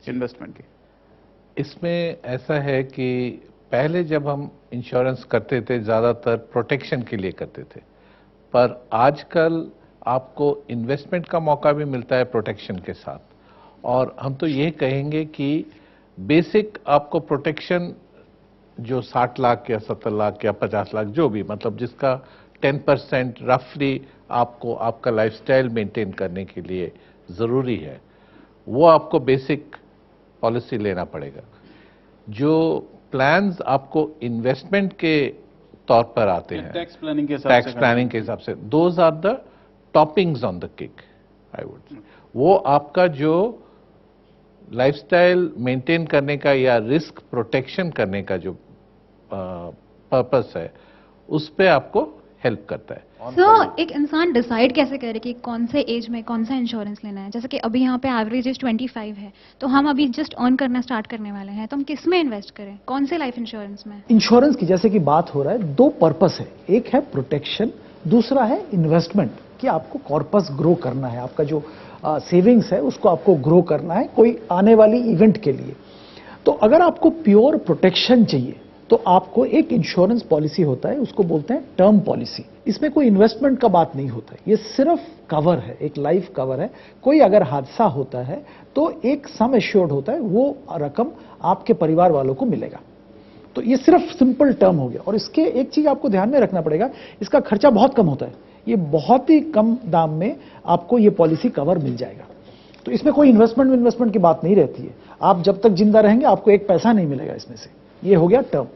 Investment की? इसमें ऐसा है कि पहले जब हम इंश्योरेंस करते थे ज़्यादातर प्रोटेक्शन के लिए करते थे, पर आजकल आपको इन्वेस्टमेंट का मौका भी मिलता है प्रोटेक्शन के साथ। और हम तो ये कहेंगे कि बेसिक आपको प्रोटेक्शन जो 60 लाख या 70 लाख या 50 लाख जो भी, मतलब जिसका 10% रफली आपको आपका लाइफस्टाइल मेंटेन करने के लिए ज़रूरी है, वो आपको बेसिक पॉलिसी लेना पड़ेगा। जो प्लान्स आपको इन्वेस्टमेंट के तौर पर आते हैं, टैक्स प्लानिंग के हिसाब से, those are the toppings on the cake, I would. वो आपका जो लाइफस्टाइल मेंटेन करने का या रिस्क प्रोटेक्शन करने का जो पर्पस है, उस पे आपको हेल्प करता है। सर, एक इंसान डिसाइड कैसे करे कि कौन से एज में कौन सा इंश्योरेंस लेना है? जैसे कि अभी यहाँ पे एवरेज एज 25 है, तो हम अभी जस्ट अर्न करना स्टार्ट करने वाले हैं, तो हम किस में इन्वेस्ट करें? कौन से लाइफ इंश्योरेंस में? इंश्योरेंस की जैसे कि बात हो रहा है, दो पर्पस है, एक है प्रोटेक्शन, दूसरा है इन्वेस्टमेंट, कि आपको कॉर्पस ग्रो करना है, आपका जो सेविंग्स है उसको आपको ग्रो करना है कोई आने वाली इवेंट के लिए। तो अगर आपको प्योर प्रोटेक्शन चाहिए तो आपको एक इंश्योरेंस पॉलिसी होता है, उसको बोलते हैं टर्म पॉलिसी। इसमें कोई इन्वेस्टमेंट का बात नहीं होता है, ये सिर्फ कवर है, एक लाइफ कवर है। कोई अगर हादसा होता है तो एक सम एश्योर्ड होता है, वो रकम आपके परिवार वालों को मिलेगा। तो ये सिर्फ सिंपल टर्म हो गया। और इसके एक चीज आपको ध्यान में रखना पड़ेगा, इसका खर्चा बहुत कम होता है, ये बहुत ही कम दाम में आपको ये पॉलिसी कवर मिल जाएगा। तो इसमें कोई इन्वेस्टमेंट की बात नहीं रहती है। आप जब तक जिंदा रहेंगे आपको एक पैसा नहीं मिलेगा इसमें से। ये हो गया टर्म।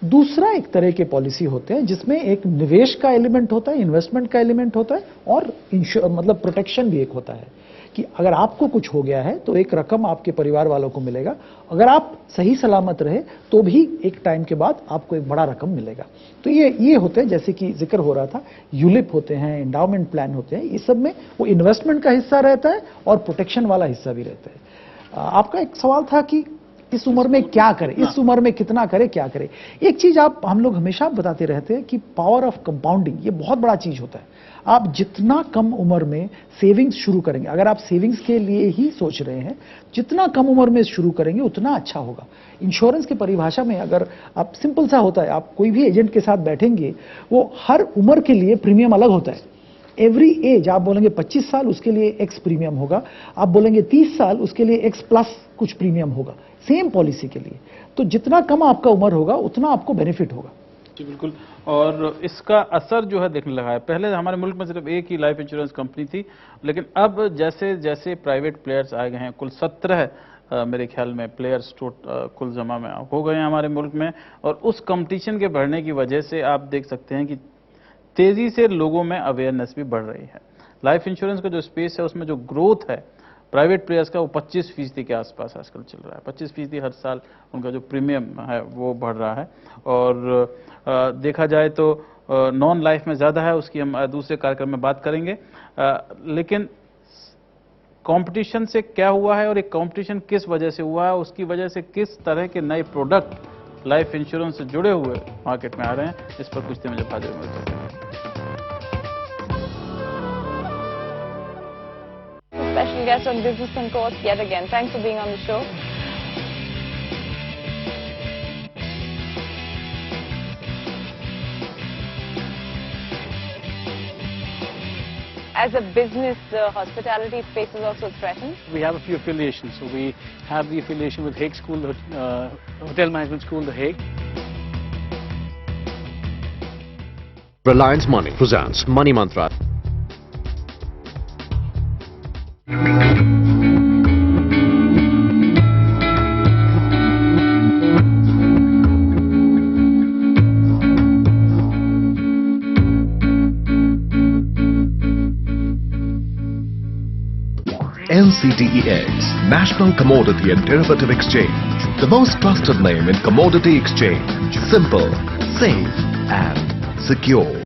दूसरा एक तरह के पॉलिसी होते हैं जिसमें एक निवेश का एलिमेंट होता है, इन्वेस्टमेंट का एलिमेंट होता है, और मतलब प्रोटेक्शन भी एक होता है कि अगर आपको कुछ हो गया है तो एक रकम आपके परिवार वालों को मिलेगा। अगर आप सही सलामत रहे तो भी एक टाइम के बाद आपको एक बड़ा रकम मिलेगा। तो ये होते हैं, जैसे कि जिक्र हो रहा था, यूलिप होते हैं, एंडाउमेंट प्लान होते हैं। इस सब में वो इन्वेस्टमेंट का हिस्सा रहता है और प्रोटेक्शन वाला हिस्सा भी रहता है। आपका एक सवाल था कि इस उम्र में क्या करें, इस उम्र में कितना करें, क्या करें। एक चीज हम लोग हमेशा बताते रहते हैं कि पावर ऑफ कंपाउंडिंग, ये बहुत बड़ा चीज होता है। आप जितना कम उम्र में सेविंग्स शुरू करेंगे, अगर आप सेविंग्स के लिए ही सोच रहे हैं, जितना कम उम्र में शुरू करेंगे उतना अच्छा होगा। इंश्योरेंस की परिभाषा में अगर आप, सिंपल सा होता है, आप कोई भी एजेंट के साथ बैठेंगे, वो हर उम्र के लिए प्रीमियम अलग होता है। एवरी एज, आप बोलेंगे 25 साल उसके लिए एक्स प्रीमियम होगा, आप बोलेंगे 30 साल उसके लिए एक्स प्लस कुछ प्रीमियम होगा, सेम पॉलिसी के लिए। तो जितना कम आपका उम्र होगा उतना आपको बेनिफिट होगा। जी बिल्कुल। और इसका असर जो है देखने लगा है। पहले हमारे मुल्क में सिर्फ एक ही लाइफ इंश्योरेंस कंपनी थी, लेकिन अब जैसे जैसे प्राइवेट प्लेयर्स आ गए हैं, कुल 17 मेरे ख्याल में प्लेयर्स कुल जमा में हो गए हैं हमारे मुल्क में। और उस कंपटीशन के बढ़ने की वजह से आप देख सकते हैं कि तेजी से लोगों में अवेयरनेस भी बढ़ रही है। लाइफ इंश्योरेंस का जो स्पेस है उसमें जो ग्रोथ है प्राइवेट प्लेयर्स का, वो 25% के आसपास आजकल चल रहा है। 25% हर साल उनका जो प्रीमियम है वो बढ़ रहा है। और देखा जाए तो नॉन लाइफ में ज़्यादा है, उसकी हम दूसरे कार्यक्रम में बात करेंगे। लेकिन कंपटीशन से क्या हुआ है और एक कंपटीशन किस वजह से हुआ है, उसकी वजह से किस तरह के नए प्रोडक्ट लाइफ इंश्योरेंस से जुड़े हुए मार्केट में आ रहे हैं, इस पर कुछ देर में जब हाजिर मिलते हैं। Special guest on Business Concourse yet again. Thanks for being on the show. As a business, the hospitality space is also threatened. We have a few affiliations. So we have the affiliation with Hague School, the Hotel Management School, The Hague. Reliance Money presents Money Mantra. NCDEX, National Commodity and Derivative Exchange, the most trusted name in commodity exchange. Simple, safe and secure.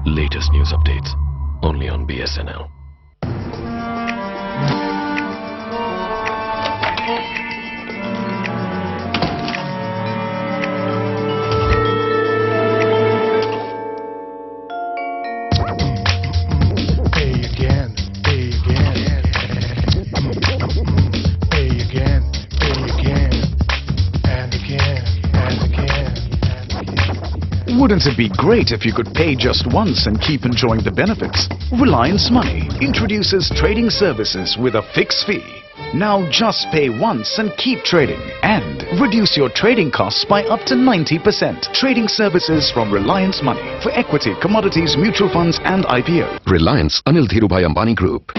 Latest news updates only on BSNL. Wouldn't it be great if you could pay just once and keep enjoying the benefits? Reliance Money introduces trading services with a fixed fee. Now just pay once and keep trading and reduce your trading costs by up to 90%. Trading services from Reliance Money for equity, commodities, mutual funds and IPO. Reliance Anil Dhirubhai Ambani Group.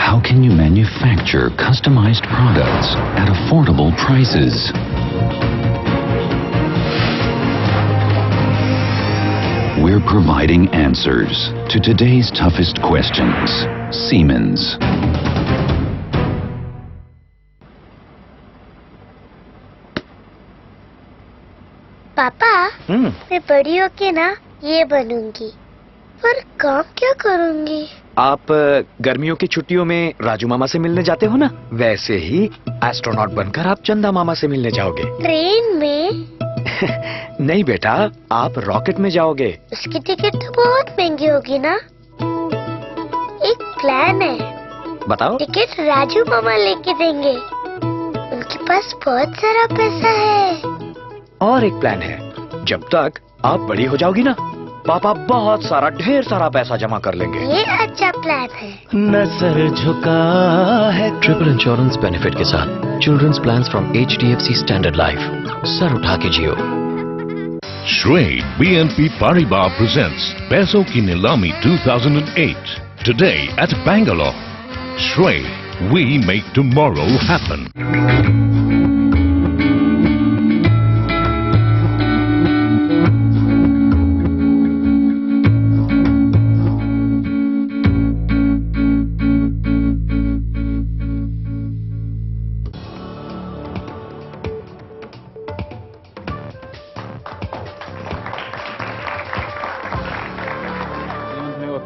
How can you manufacture customized products at affordable prices? We're providing answers to today's toughest questions. Siemens. पापा मैं बड़ी होके ना ये बनूंगी, पर काम क्या करूंगी? आप गर्मियों की छुट्टियों में राजू मामा से मिलने जाते हो ना, वैसे ही एस्ट्रोनॉट बनकर आप चंदा मामा से मिलने जाओगे। ट्रेन में? नहीं बेटा, आप रॉकेट में जाओगे। उसकी टिकट तो बहुत महंगी होगी ना। एक प्लान है। बताओ। टिकट राजू मामा लेके देंगे, उनके पास बहुत सारा पैसा है। और एक प्लान है, जब तक आप बड़ी हो जाओगी ना, पापा बहुत सारा ढेर सारा पैसा जमा कर लेंगे। ये अच्छा प्लान है। न सर झुका है। ट्रिपल इंश्योरेंस बेनिफिट के साथ children's plans from HDFC standard life. सर उठा के जियो। Shrey BNP Paribas presents Peso Ki Nilami 2008 today at Bangalore. Shrey, we make tomorrow happen.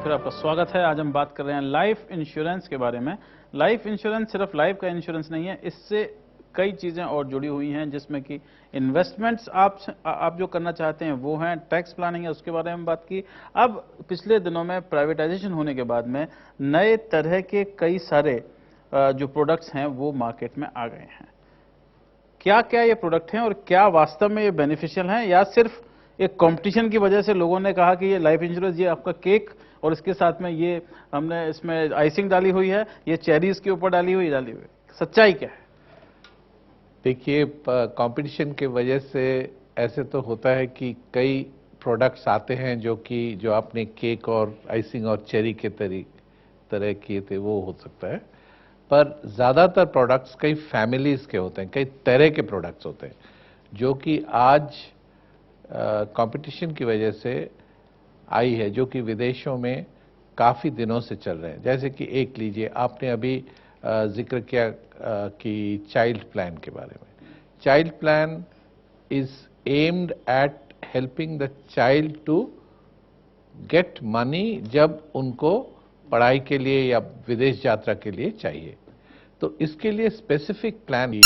आपका स्वागत है। आज हम बात कर रहे हैं लाइफ इंश्योरेंस के बारे में। लाइफ इंश्योरेंस सिर्फ लाइफ का इंश्योरेंस नहीं है, इससे कई चीजें और जुड़ी हुई हैं, जिसमें कि इन्वेस्टमेंट्स आप जो करना चाहते हैं वो हैं, टैक्स प्लानिंग है, उसके बारे में बात की। अब पिछले दिनों में प्राइवेटाइजेशन होने के बाद में नए तरह के कई सारे जो प्रोडक्ट्स हैं वो मार्केट में आ गए हैं। क्या क्या ये प्रोडक्ट हैं और क्या वास्तव में ये बेनिफिशियल हैं, या सिर्फ एक कंपटीशन की वजह से लोगों ने कहा कि ये लाइफ इंश्योरेंस, ये आपका केक और इसके साथ में ये हमने इसमें आइसिंग डाली हुई है, ये चेरीज के ऊपर डाली हुई सच्चाई क्या है? देखिए, कंपटीशन की वजह से ऐसे तो होता है कि कई प्रोडक्ट्स आते हैं जो आपने केक और आइसिंग और चेरी के तरह किए थे, वो हो सकता है। पर ज़्यादातर प्रोडक्ट्स कई फैमिलीज के होते हैं, कई तरह के प्रोडक्ट्स होते हैं, जो कि आज कंपटीशन की वजह से आई है, जो कि विदेशों में काफ़ी दिनों से चल रहे हैं। जैसे कि एक लीजिए, आपने अभी जिक्र किया कि चाइल्ड प्लान के बारे में। Child plan is aimed at helping the child to get money जब उनको पढ़ाई के लिए या विदेश यात्रा के लिए चाहिए। तो इसके लिए स्पेसिफिक प्लान